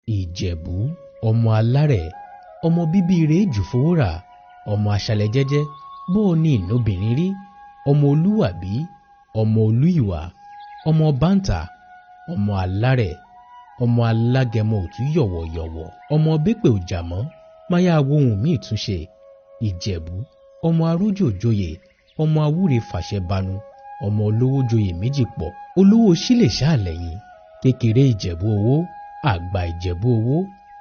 Ìjẹ̀bú, ọmọ alárẹ̀, ọmọ bíbí rẹ̀ jùfowórà, ọmọ aṣálẹ̀ jẹ́jẹ́, bó o ní ìnóbìnrin rí, ọmọ olúwàbí, ọmọ olú ìwà, ọmọ bántà, ọmọ alárẹ̀, ọmọ alágẹmọ òtún yọ̀wọ̀yọ̀wọ̀, ọmọ bẹ́pẹ̀ òjàmọ́, máyà wohùn mí ìtúnṣe. Ìjẹ̀bú, ọmọ arójò joyè, ọmọ awúre fàṣẹ banu, ọmọ olówó joyè méjì pọ̀, olówó sílẹ̀ ṣáàlẹ̀yìn, kékeré Ìjẹ̀bú owó, àgbà Ìjẹ̀bú owó,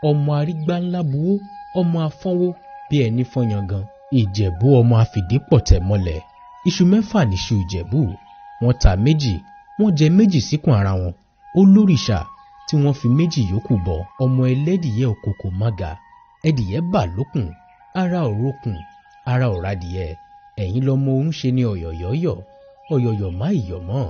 ọmọ arígbá ńlá buwó, ọmọ afọ́nwó bí ẹni fọ́yangan. Ìjẹ̀bú ọmọ afìdípọ̀tẹ̀ mọ́lẹ̀, iṣu mẹ́fà níṣu Ìjẹ̀bú, wọ́n ta méjì, wọ́n jẹ méjì síkùn ara wọn, olórìṣà tí wọ́n fi méjì yòókù bọ. Ọmọ ẹlẹ́dìyẹ òkòkò mága, ẹdìyẹ bà lókùn, ara òrókùn, ara òradìyẹ, ẹ̀yìn lọmọ òun ṣe ní ọ̀yọ̀yọ̀yọ̀, ọ̀yọ̀yọ̀ má ìyọ̀mọ́,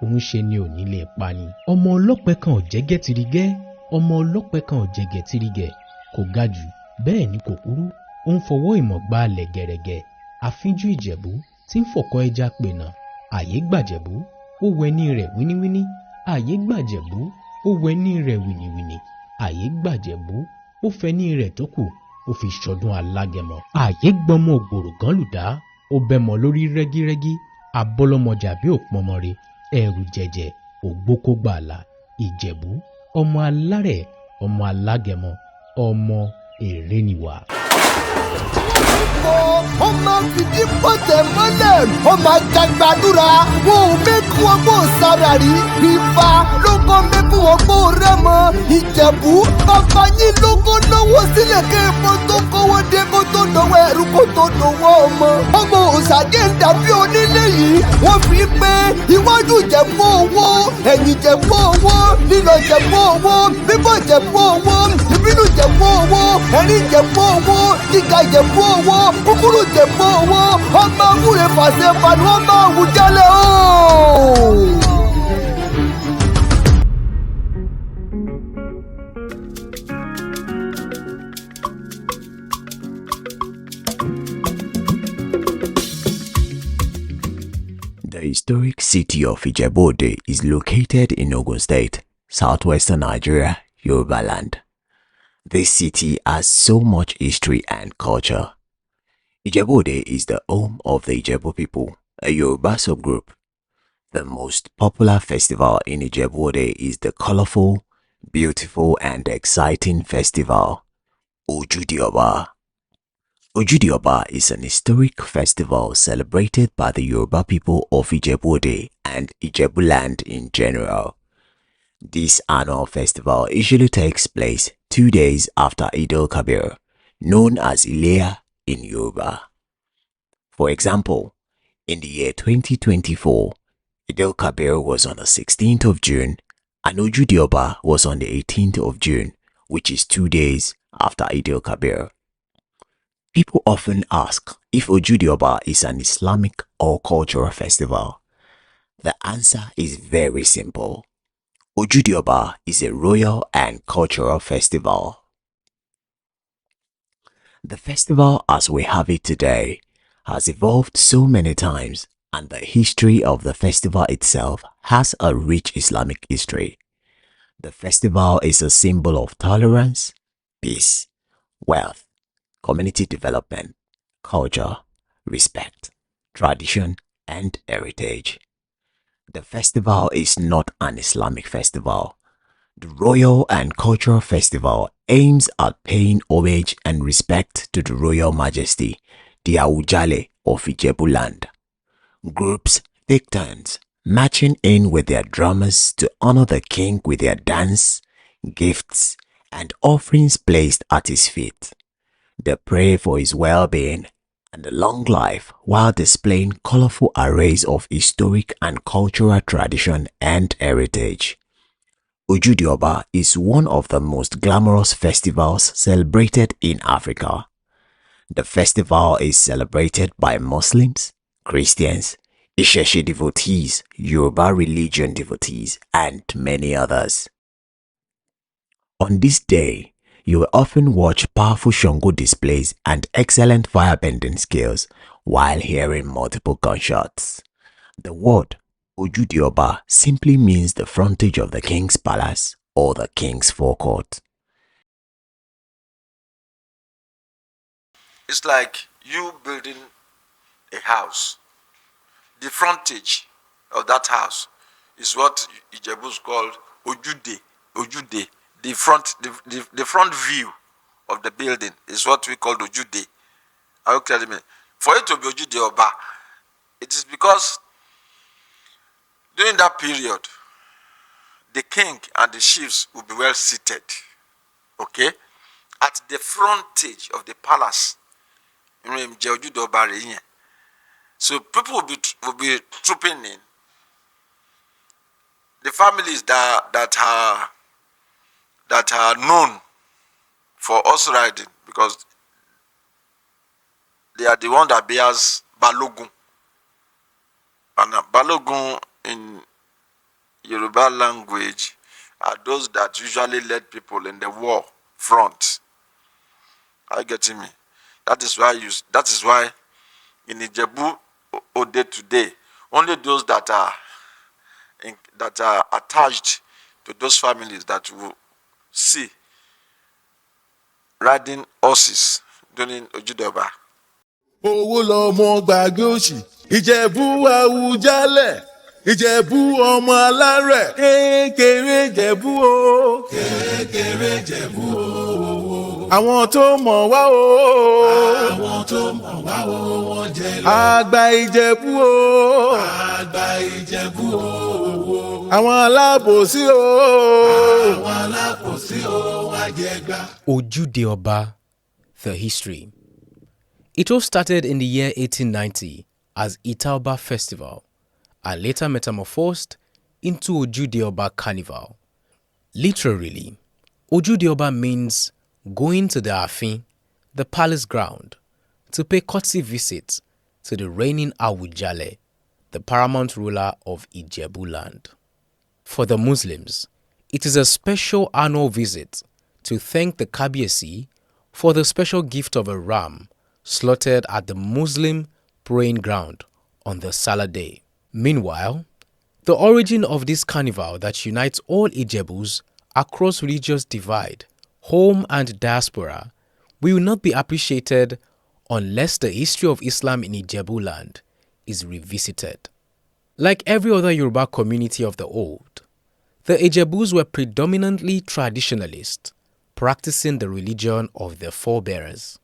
òun ṣe ní onílé pani. Ọmọ ọlọ́pẹ kan ò jẹ́ gẹ́tirigẹ́, ọmọ ọlọ́pẹ kan ò jẹ́ gẹ́tirigẹ́, kò ga jù bẹ́ẹ̀ ni kò kúrú, ó ń fọwọ́ ìmọ̀ gba alẹ̀ gẹ̀rẹ̀gẹ̀. Àfínjú Ìjẹ̀bú tí ń fọ̀kọ́ ẹja pènà, àyè gbàjẹ̀bú, ó wẹní rẹ̀ wíníwíní, àyè gbàjẹ̀bú, ó wẹní rẹ̀ wìnìwìnì, àyè gbàjẹ̀bú, ó fẹní rẹ̀ tó kù, ó fi ṣọdún alágẹmọ. Àyè gbọmọ ògbòrò gan lùdá, ó bẹmọ lórí rẹ́gírẹ́gí, abọ́lọ́mọjà bí òpọmọre, ẹ̀rù jẹ̀jẹ̀, ògbókógbàlà. Ìjẹ̀bú, ọmọ alárẹ̀, ọmọ alágẹmọ, ọmọ èrèníwà. Ọmọ fìdí pọ̀tẹ̀ mọ́lẹ̀, ọmọ àjàgbàdúrà, wọn ò mẹ́kú ọgbọ́n sára rí. Ìfà lóko mẹ́kú ọgbọ́n rẹ̀ mọ́. Ìjẹ̀bú, bàbá yín lóko náwó sílẹ̀ kí epo tó kówó dé kó tó dọ̀wọ́ ẹ̀rú kó tó dọ̀wọ́ ọmọ. Ọmọ òṣàdé ń dàbí onílé yìí, wọ́n fi pé iwájú Ìjẹ̀bú owó, ẹ̀yìn Ìjẹ̀bú owó, lílọ Ìjẹ̀bú owó, bíbọ̀ Ìjẹ̀bú owó, ìbínú Ìjẹ̀bú owó, ẹ̀rín Ìjẹ̀bú owó, gíga Ìjẹ̀bú owó, kúkúrú Ìjẹ̀bú owó, ọmọ awúre fàṣẹ pàdé ọmọ àwùjalè ooo. The historic city of Ijebu-Ode is located in Ogun State, southwestern Nigeria, Yoruba land. This city has so much history and culture. Ijebu-Ode is the home of the Ijebu people, a Yoruba subgroup. The most popular festival in Ijebu-Ode is the colorful, beautiful and exciting festival, Ojude Oba. Ojude Oba is an historic festival celebrated by the Yoruba people of Ijebu-Ode and Ijebu land in general. This annual festival usually takes place 2 days after Eid-el-Kabir, known as Ileya in Yoruba. For example, in the year 2024, Eid-el-Kabir was on the 16th of June and Ojude Oba was on the 18th of June, which is 2 days after Eid-el-Kabir. People often ask if Ojude Oba is an Islamic or cultural festival. The answer is very simple. Ojude Oba is a royal and cultural festival. The festival as we have it today has evolved so many times, and the history of the festival itself has a rich Islamic history. The festival is a symbol of tolerance, peace, wealth, community development, culture, respect, tradition, and heritage. The festival is not an Islamic festival. The Royal and Cultural Festival aims at paying homage and respect to the Royal Majesty, the Awujale of Ijebu land. Groups take turns marching in with their drummers to honor the king with their dance, gifts, and offerings placed at his feet. They pray for his well-being and a long life while displaying colorful arrays of historic and cultural tradition and heritage. Ojude Oba is one of the most glamorous festivals celebrated in Africa. The festival is celebrated by Muslims, Christians, Isheshe devotees, Yoruba religion devotees, and many others. On this day, you will often watch powerful Shango displays and excellent firebending skills while hearing multiple gunshots. The word Ojude Oba simply means the frontage of the king's palace or the king's forecourt. It's like you building a house. The frontage of that house is what Ijebus called Ojude. The front view of the building is what we call Ojude. Are you clear me? For it to be Ojude Oba, it is because during that period, the king and the chiefs will be well seated, okay, at the frontage of the palace. So people will be trooping in. The families that are known for horse riding, because they are the one that bears balogun. And balogun in Yoruba language are those that usually led people in the war front. Are you getting me? That is why in Ijebu-Ode today, only those that are attached to those families that will see riding horses during Ojude Oba. Owó lọmọ gbàgbé òṣì, Ìjẹ̀bú Àwùjalẹ̀, Ìjẹ̀bú ọmọ alárẹ̀, kékeré Ìjẹ̀bú o, kékeré Ìjẹ̀bú o. Àwọn tó mọ̀ wá o, àwọn tó mọ̀ wá o, wọ́n jẹ lọ. Àgbà Ìjẹ̀bú o, àgbà Ìjẹ̀bú o. Àwọn alábòsí o, àwọn alábòsí o, wá jẹ gbà. Ojude Oba, the history. It all started in the year 1890 as Oba Festival and later metamorphosed into Ojude Oba Carnival. Literally, Ojude Oba means going to the Afin, the palace ground, to pay courtesy visits to the reigning Awujale, the paramount ruler of Ijebu land. For the Muslims, it is a special annual visit to thank the Kabiyesi for the special gift of a ram slaughtered at the Muslim praying ground on the Salah day. Meanwhile, the origin of this carnival that unites all Ijebus across religious divide, home and diaspora, will not be appreciated unless the history of Islam in Ijebu land is revisited. Like every other Yoruba community of the old, the Ijebus were predominantly traditionalists, practicing the religion of their forebears.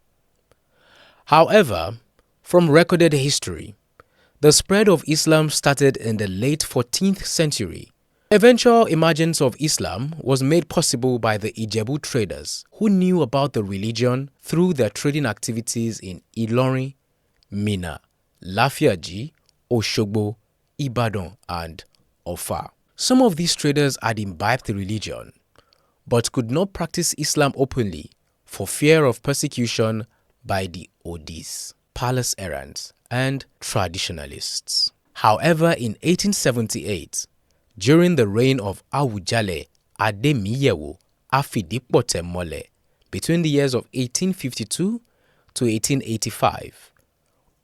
However, from recorded history, the spread of Islam started in the late 14th century. Eventual emergence of Islam was made possible by the Ijebu traders who knew about the religion through their trading activities in Ilorin, Minna, Lafiaji, Oshogbo, Ibadan, and Ofa. Some of these traders had imbibed the religion, but could not practice Islam openly for fear of persecution by the Odis, palace errands, and traditionalists. However, in 1878, during the reign of Awujale Ademiyewo Afidipotemole, between the years of 1852 to 1885,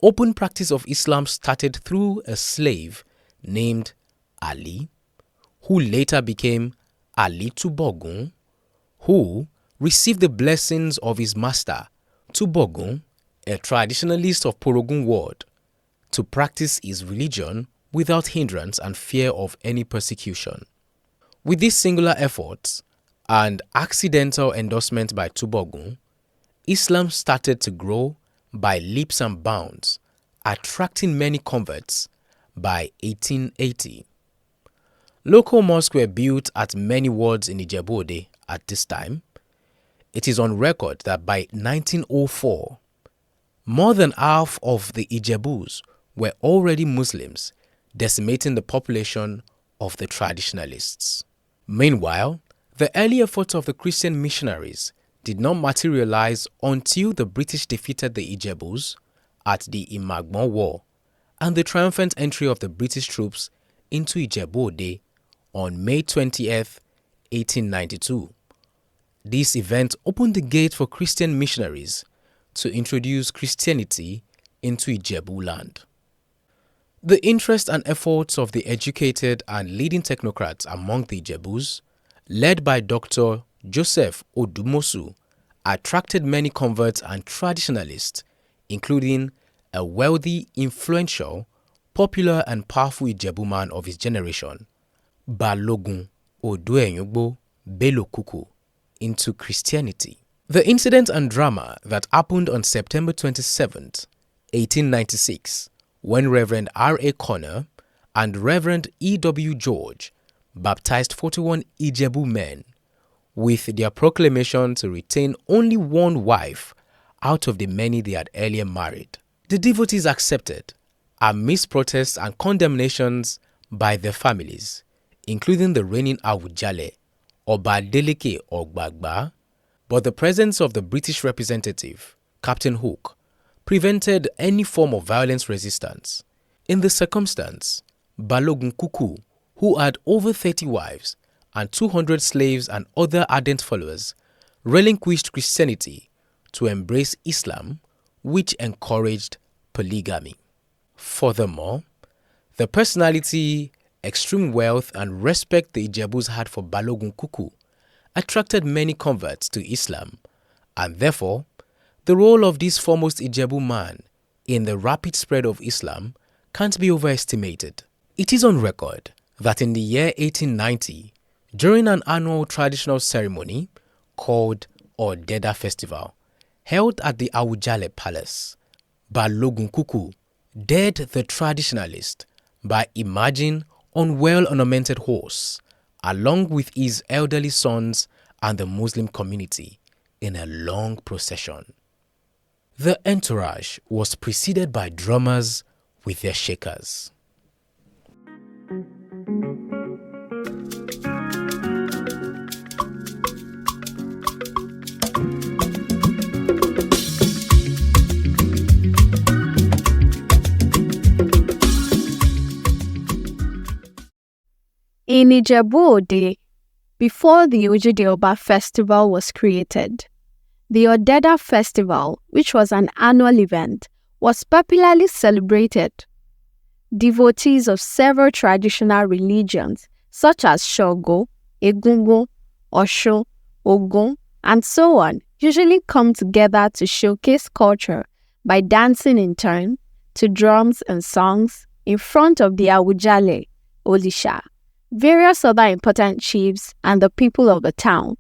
open practice of Islam started through a slave named Ali, who later became Ali Tubogun, who received the blessings of his master, Tubogun, a traditionalist of Porogun ward, to practice his religion without hindrance and fear of any persecution. With these singular efforts and accidental endorsement by Tubogun, Islam started to grow by leaps and bounds, attracting many converts by 1880. Local mosques were built at many wards in Ijebu-Ode at this time. It is on record that by 1904, more than half of the Ijebus were already Muslims, decimating the population of the traditionalists. Meanwhile, the early efforts of the Christian missionaries did not materialize until the British defeated the Ijebus at the Imagbon War and the triumphant entry of the British troops into Ijebu-Ode on May 20th, 1892. This event opened the gate for Christian missionaries to introduce Christianity into Ijebu land. The interest and efforts of the educated and leading technocrats among the Ijebus, led by Dr. Joseph Odumosu, attracted many converts and traditionalists including a wealthy, influential, popular and powerful Ijebu man of his generation, Balogun Odueyugbo Bello Kuku, into Christianity. The incident and drama that happened on September 27, 1896, when Reverend R.A. Conner and Reverend E.W. George baptized 41 Ijebu men with their proclamation to retain only one wife out of the many they had earlier married. The devotees accepted amidst protests and condemnations by their families, including the reigning Awujale, Oba Adeleke Ogbagba, but the presence of the British representative, Captain Hook, prevented any form of violent resistance. In this circumstance, Balogun Kuku, who had over 30 wives and 200 slaves and other ardent followers, relinquished Christianity to embrace Islam, which encouraged polygamy. Furthermore, the personality, extreme wealth and respect the Ijebus had for Balogun Kuku attracted many converts to Islam, and therefore, the role of this foremost Ijebu man in the rapid spread of Islam can't be overestimated. It is on record that in the year 1890, during an annual traditional ceremony called Ojude Festival, held at the Awujale Palace, Balogun Kuku dared the traditionalist by emerging on well-ornamented horse, along with his elderly sons and the Muslim community in a long procession. The entourage was preceded by drummers with their shakers. In Ijebu-Ode, before the Ojude Oba Festival was created, the Ojude Festival, which was an annual event, was popularly celebrated. Devotees of several traditional religions, such as Shogo, Egungun, Osun, Ogun, and so on, usually come together to showcase culture by dancing in turn to drums and songs in front of the Awujale, Olisha, various other important chiefs, and the people of the town.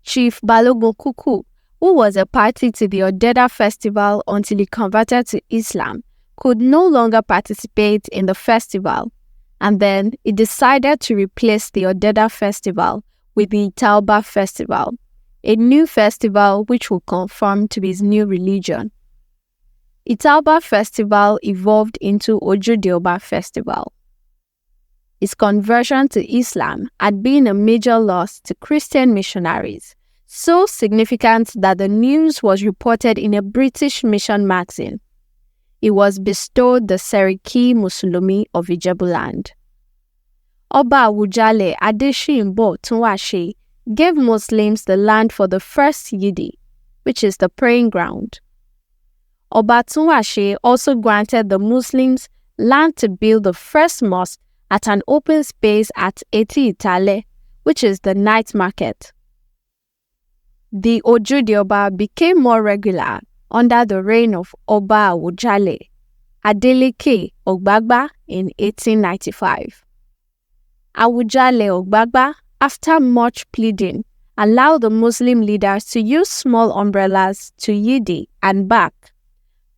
Chief Balogun Kuku, who was a party to the Ojude Festival until he converted to Islam, could no longer participate in the festival, and then he decided to replace the Ojude Festival with the Oba Festival, a new festival which would conform to his new religion. Oba Festival evolved into Ojude Oba Festival. His conversion to Islam had been a major loss to Christian missionaries, so significant that the news was reported in a British mission magazine. He was bestowed the Seriki Musulumi of Ijebuland. Oba Awujale Adeshimbo Tunwase gave Muslims the land for the first Yidi, which is the praying ground. Oba Tunwase also granted the Muslims land to build the first mosque at an open space at Eti Itale, which is the night market. The Ojude Oba became more regular under the reign of Oba Awujale Adeleke Ogbagba in 1895. Awujale Ogbagba, after much pleading, allowed the Muslim leaders to use small umbrellas to Yidi and back,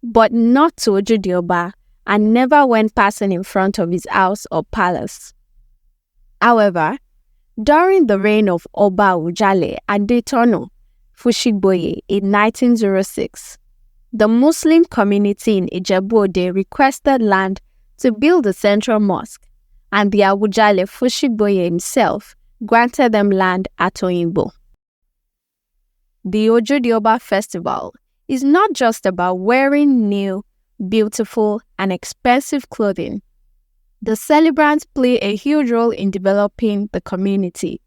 but not to Ojude Oba, and never went passing in front of his house or palace. However, during the reign of Oba Awujale Adetono Fushigboye in 1906, the Muslim community in Ijebu-Ode requested land to build a central mosque, and the Awujale Fushigboye himself granted them land at Oyingbo. The Ojude Oba Festival is not just about wearing new, beautiful, and expensive clothing. The celebrants play a huge role in developing the community.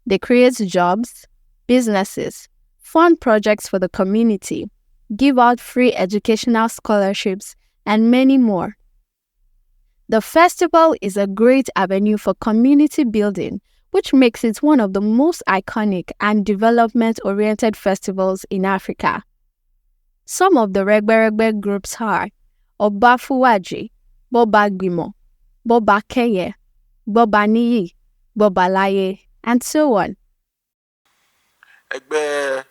They create jobs, businesses, fund projects for the community, give out free educational scholarships, and many more. The festival is a great avenue for community building, which makes it one of the most iconic and development-oriented festivals in Africa. Some of the Regbe groups are Oba Fuwaji, Boba Gbimo, Boba Keye, Boba Niyi, Boba Laye, and so on. Egbe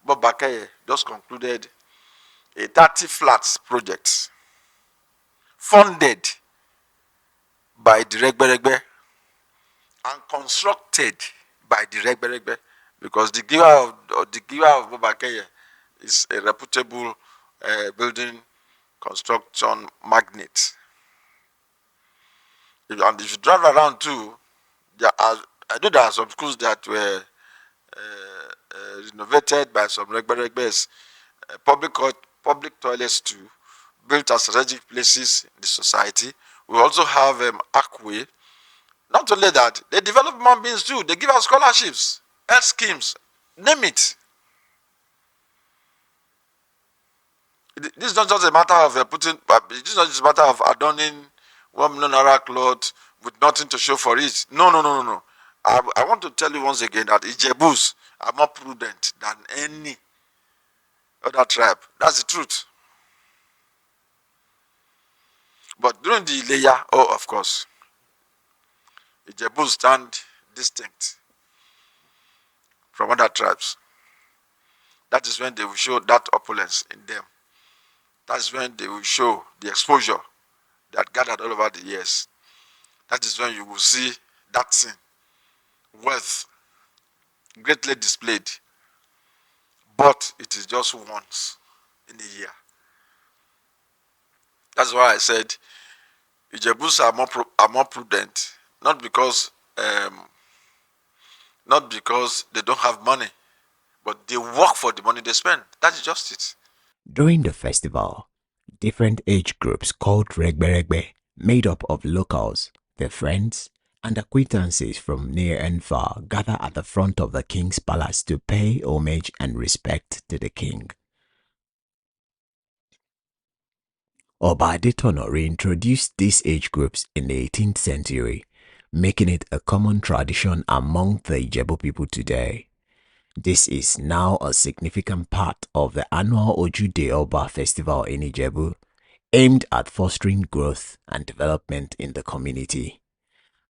Bobakeye just concluded a 30 flats project funded by the Regbe and constructed by the Regbe because the giver of Bobakeye is a reputable building construction magnate. And if you drive around too, I know there are some schools that were renovated by some Regbes, public toilets too, built as strategic places in the society. We also have Akwe. Not only that, they develop human beings too. They give us scholarships, health schemes, name it. This is not just a matter of this is not just a matter of adorning 1 million naira cloth with nothing to show for it. No. I want to tell you once again that Ijebus are more prudent than any other tribe. That's the truth. But during the Ileya, of course, Ijebus stand distinct from other tribes. That is when they will show that opulence in them. That is when they will show the exposure that gathered all over the years. That is when you will see that thing, wealth, greatly displayed. But it is just once in a year. That's why I said Ijebus are more prudent, not because they don't have money, but they work for the money they spend. That is just it. During the festival, different age groups called Regbe made up of locals, their friends, and acquaintances from near and far gather at the front of the king's palace to pay homage and respect to the king. Oba Adetono reintroduced these age groups in the 18th century, making it a common tradition among the Ijebu people today. This is now a significant part of the annual Ojude Oba Festival in Ijebu, aimed at fostering growth and development in the community.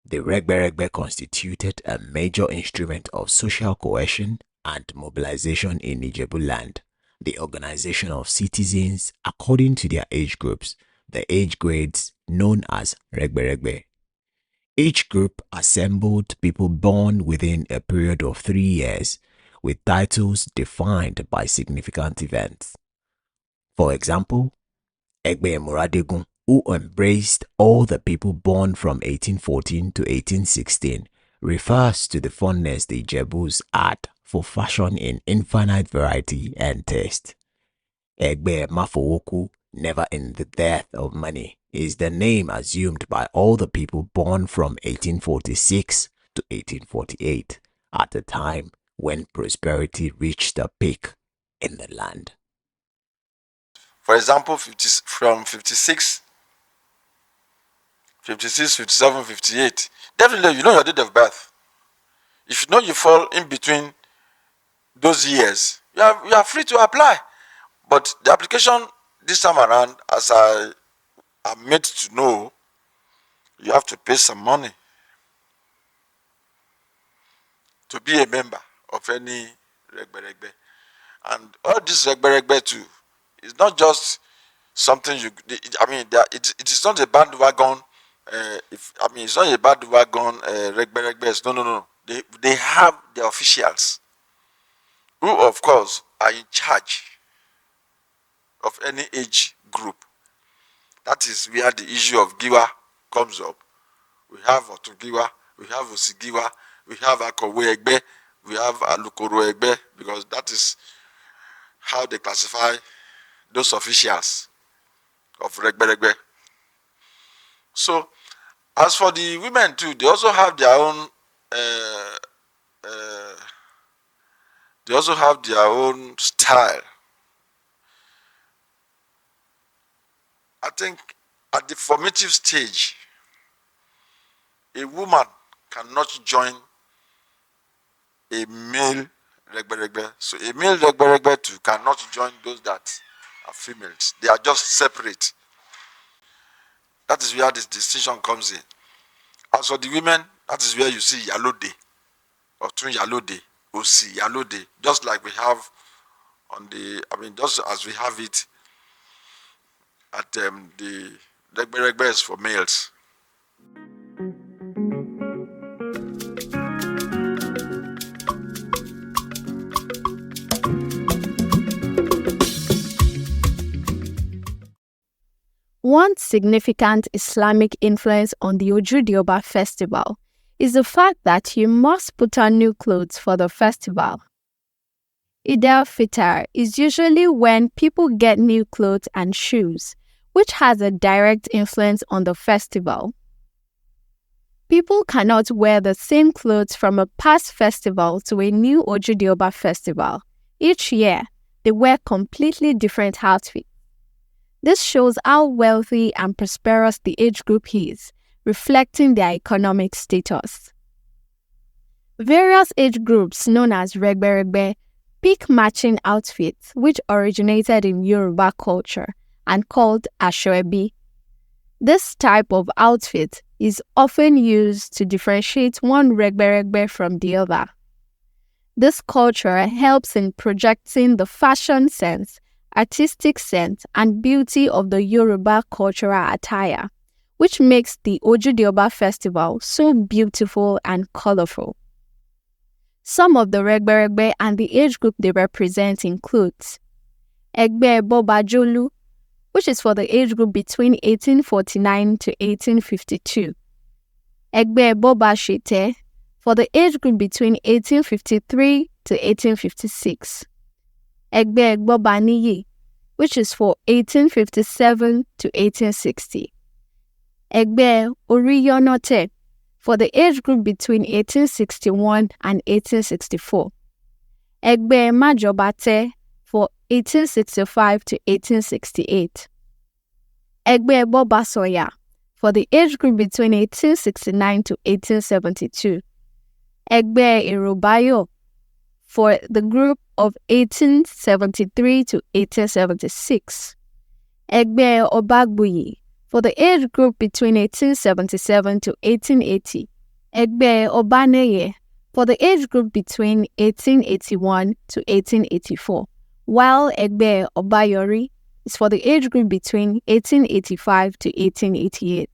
The Regbe constituted a major instrument of social cohesion and mobilization in Ijebu land. The organization of citizens according to their age groups, the age grades known as Regbe. Each group assembled people born within a period of 3 years with titles defined by significant events. For example, Egbe Muradegun, who embraced all the people born from 1814 to 1816, refers to the fondness the Ijebus had for fashion in infinite variety and taste. Egbe Mafowoku, never in the dearth of money, is the name assumed by all the people born from 1846 to 1848, at a time when prosperity reached a peak in the land. For example, from 56, 57, 58, definitely you know your date of birth. If you know you fall in between those years, you are free to apply. But the application this time around, as I am made to know, you have to pay some money to be a member of any Regbe. And all this Regbe too is not just something it is not a bandwagon. It's not a bandwagon Regbe. No. They have the officials who, of course, are in charge of any age group. That is where the issue of Giwa comes up. We have Otugiwa, we have Osigiwa, we have Akowe Egbe, we have Alukoro Egbe, because that is how they classify those officials of Regbe. So, as for the women too, they also have their own. They also have their own style. I think at the formative stage, a woman cannot join a male Regbe. So a male Regbe too cannot join those that are females. They are just separate. That is where this distinction comes in. As for the women, that is where you see Yalode, or Tun Yalode, Osi Yalode, just like we have on the, just as we have it at the Regberegbes for males. One significant Islamic influence on the Ojude Oba Festival is the fact that you must put on new clothes for the festival. Eid al-Fitr is usually when people get new clothes and shoes, which has a direct influence on the festival. People cannot wear the same clothes from a past festival to a new Ojude Oba festival. Each year, they wear completely different outfits. This shows how wealthy and prosperous the age group is, reflecting their economic status. Various age groups known as Regberegbe pick matching outfits which originated in Yoruba culture and called Asoebi. This type of outfit is often used to differentiate one Regberegbe from the other. This culture helps in projecting the fashion sense, artistic sense, and beauty of the Yoruba cultural attire, which makes the Ojude Oba Festival so beautiful and colorful. Some of the Regberegbe and the age group they represent includes Gbadebo Opeibi, which is for the age group between 1849 to 1852. Gbadebo Oba Chanter, for the age group between 1853 to 1856. Gbadebo Opeibi, which is for 1857 to 1860. Agba Ariyo, for the age group between 1861 and 1864. Agba Majobate, for 1865 to 1868. Agba Bobasoya, for the age group between 1869 to 1872. Agba Irobayo, for the group of 1873 to 1876. Agba Obagbuyi, for the age group between 1877 to 1880. Agba Obaneye, for the age group between 1881 to 1884, while Agba Obayori is for the age group between 1885 to 1888.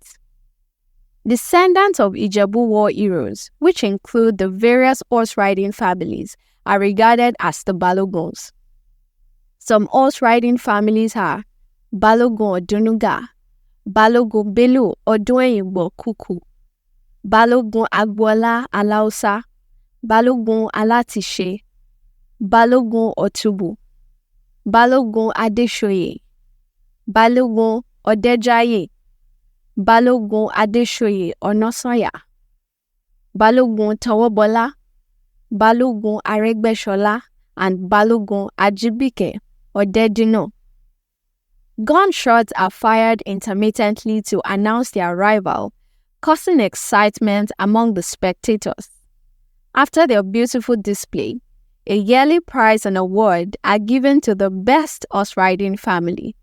Descendants of Ijebu war heroes, which include the various horse-riding families, are regarded as the baloguns. Some horse-riding families are Balogun Odunuga, Balogun Belu Odunyigbo Kuku, Balogun Agbola Alausa, Balogun Alatishe, Balogun Otubu, Balogun Adeshoye, Balogun Odejaye, Balogun Adeshoye Onosanya, Balogun Tawobola, Balogun Aregbesola, and Balogun Ajibike Odedino. Gunshots are fired intermittently to announce their arrival, causing excitement among the spectators. After their beautiful display, a yearly prize and award are given to the best horse-riding family.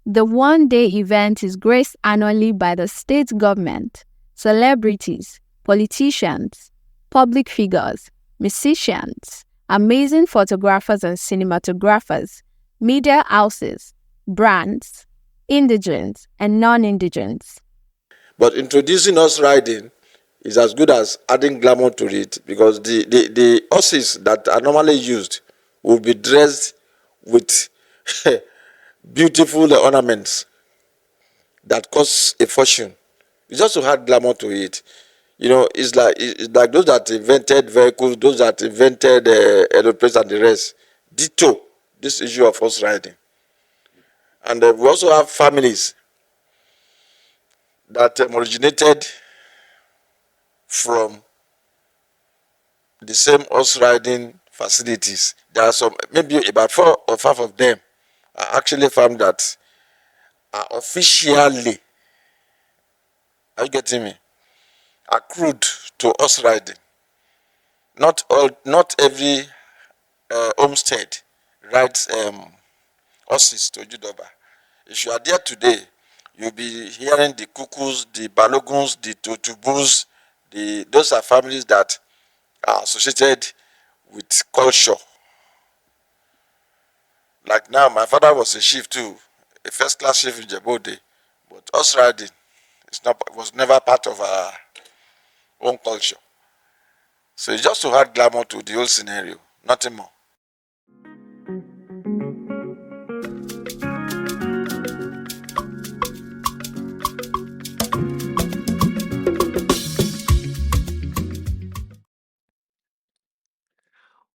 The one-day event is graced annually by the state government, celebrities, politicians, public figures, musicians, amazing photographers and cinematographers, media houses, brands, indigents, and non-indigents. But introducing horse riding is as good as adding glamour to it, because the horses that are normally used will be dressed with beautiful ornaments that cost a fortune. It's just to add glamour to it. You know, it's like those that invented vehicles, those that invented aeroplanes and the rest. Ditto this issue of horse riding. And we also have families that originated from the same horse riding facilities. There are some, maybe about 4 or 5 of them are actually found that are officially, are you getting me, accrued to horse riding. Not every homestead rides horses to Ojude Oba. If you are there today, you'll be hearing the kukus, the baloguns, the totubus. Those are families that are associated with culture. Like now, my father was a chief too, a first-class chief in Ijebu-Ode, but horse riding was never part of our own culture. So it's just to add glamour to the whole scenario, nothing more.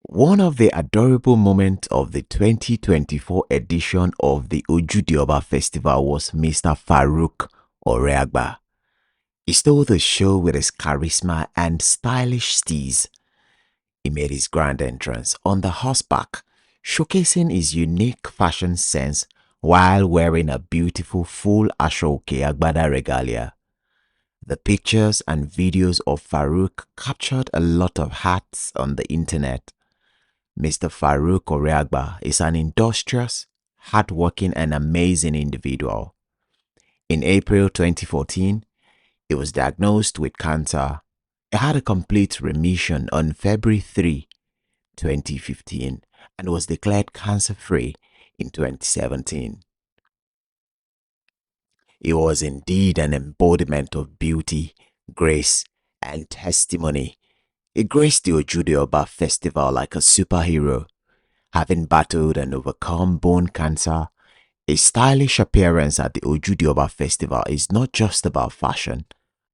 One of the adorable moments of the 2024 edition of the Ojude Oba Festival was Mr. Farouk Agba. He stole the show with his charisma and stylish steez. He made his grand entrance on the horseback, showcasing his unique fashion sense while wearing a beautiful full Ashoke Agbada regalia. The pictures and videos of Farouk captured a lot of hearts on the internet. Mr. Farouk Agba is an industrious, hardworking and amazing individual. In April 2014, he was diagnosed with cancer. He had a complete remission on February 3, 2015 and was declared cancer-free in 2017. He was indeed an embodiment of beauty, grace and testimony. He graced the Ojude Oba Festival like a superhero. Having battled and overcome bone cancer, a stylish appearance at the Ojude Oba Festival is not just about fashion,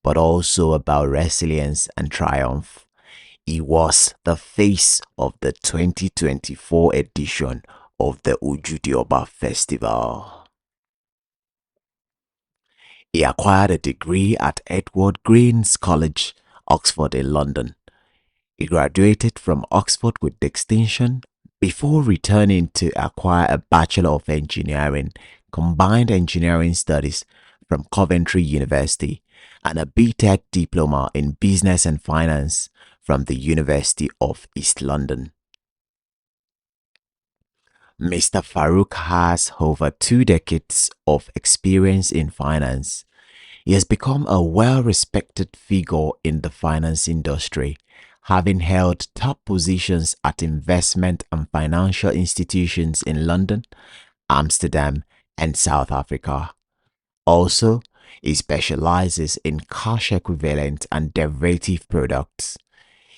but also about resilience and triumph. He was the face of the 2024 edition of the Ojude Oba Festival. He acquired a degree at Edward Green's College, Oxford in London. He graduated from Oxford with distinction before returning to acquire a Bachelor of Engineering, Combined Engineering Studies from Coventry University and a BTEC Diploma in Business and Finance from the University of East London. Mr. Farouk has over 2 decades of experience in finance. He has become a well-respected figure in the finance industry, having held top positions at investment and financial institutions in London, Amsterdam, and South Africa. Also, he specializes in cash equivalent and derivative products.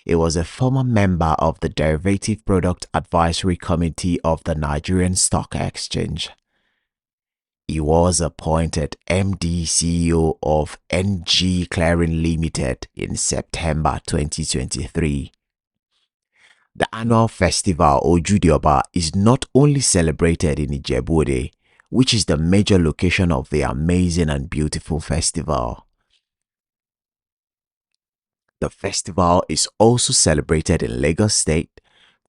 He was a former member of the Derivative Product Advisory Committee of the Nigerian Stock Exchange. He was appointed MD CEO of NG Clearing Limited in September 2023. The annual festival Ojude Oba is not only celebrated in Ijebu-Ode, which is the major location of the amazing and beautiful festival. The festival is also celebrated in Lagos State.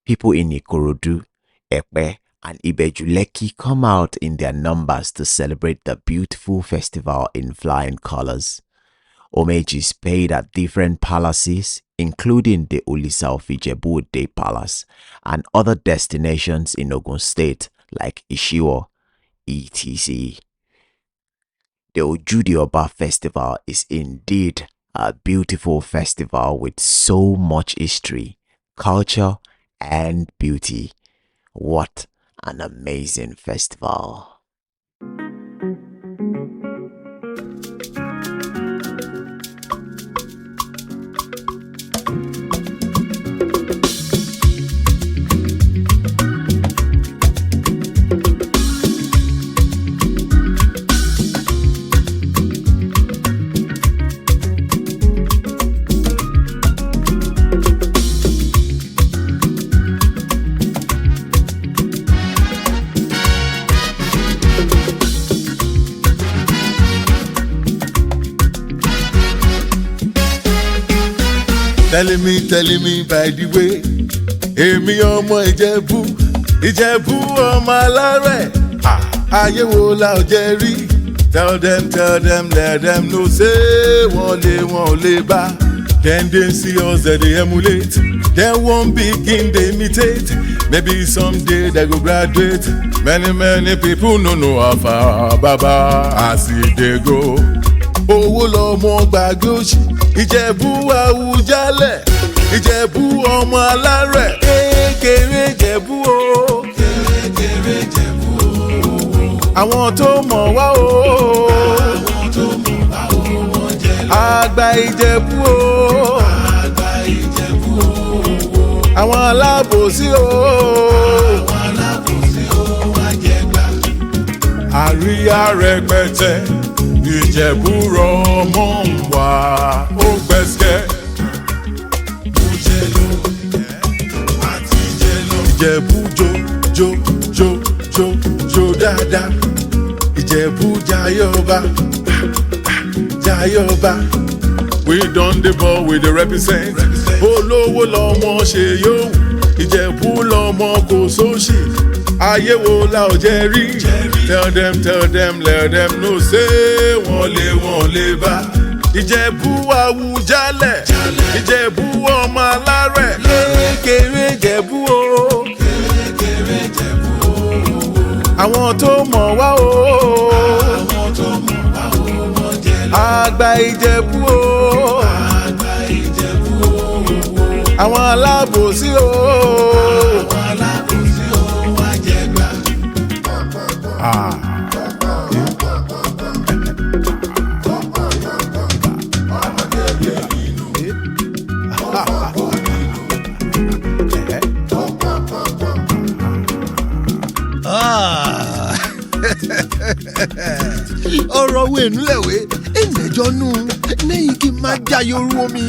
People in Ikorodu, Epe, and Ibeju-Lekki come out in their numbers to celebrate the beautiful festival in flying colors. Homage is paid at different palaces, including the Olisa of Ijebu-Ode Palace and other destinations in Ogun State like Ishiwo, etc. The Ojude Oba Festival is indeed a beautiful festival with so much history, culture, and beauty. What an amazing festival! Telling me by the way, èmi ọmọ Ìjẹ̀bú ọmọ alárẹ̀, ayé wo la ò jẹ́ rí. Tell them, let them know say wọ́n ò lè bá. Then they see us that they emulate. They won't begin to imitate. Maybe someday they go graduate. Many people no know how far Baba as they go. Owó lọmọ gbàgbé òṣì, Ìjẹ̀bú Àwùjalẹ̀, Ìjẹ̀bú ọmọ alárẹ̀, kékeré Ìjẹ̀bú o. Kékeré Ìjẹ̀bú o. Àwọn tó mọ̀ wá o. Àwọn tó mọ̀ wá o, wọ́n jẹ́ lọ. Àgbà Ìjẹ̀bú o. Àgbà Ìjẹ̀bú o. Àwọn alábòsí o. Àwọn alábòsí o, wọ́n jẹ́ gbà. Àríyá rẹpẹtẹ. Ìjẹ̀bú rọmọ ń wá ó gbẹ́sẹ̀. Ó jẹ lọ àti jẹ lọ. Ìjẹ̀bú jó dáadáa. Ìjẹ̀bú jayọba. We don dey ball we dey represent. Olówó lọmọ ṣe yóò. Ìjẹ̀bú lọmọ kò sóṣì. Ayé wo la ò jẹ rí? Tell them, let them know say wọ́n lè bá. Ìjẹ̀bú Àwùjalẹ̀, Ìjẹ̀bú ọmọ alárẹ̀, kékeré Ìjẹ̀bú o. Kékeré Ìjẹ̀bú o. Àwọn tó mọ̀ wá o. Àwọn tó mọ̀ wá o, wọ́n jẹ́ lọ. Àgbà Ìjẹ̀bú o. Àgbà Ìjẹ̀bú o. Àwọn alábòsí o. Àwọn alábòsí o, wọ́n jẹ́ gbà. Ọ̀rọ̀ wo ìnúlẹ̀wé ẹ̀nẹ́jọ́ nù lẹ́yìn kí n máa já yorù omi.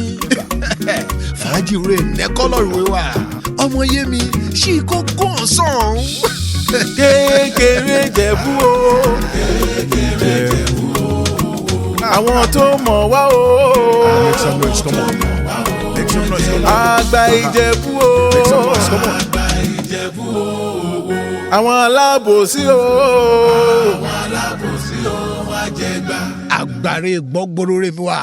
Fàájì rẹ̀ nẹ́kọ́lọ́rù wa ọmọ yé mi ṣì kó gún ọ̀sán. Kékeré Ìjẹ̀bú o. Kékeré Ìjẹ̀bú o. Àwọn tó mọ̀ wá o. Make some noise, come on. Make some noise, come on. Àgbà Ìjẹ̀bú o. Make some noise, come on. Àgbà Ìjẹ̀bú o. Àwọn alábòsí o. Àwọn alábòsí o, wọ́n jẹ gbà. Àgbàre gbọ́gbóró rẹ̀ mi wá.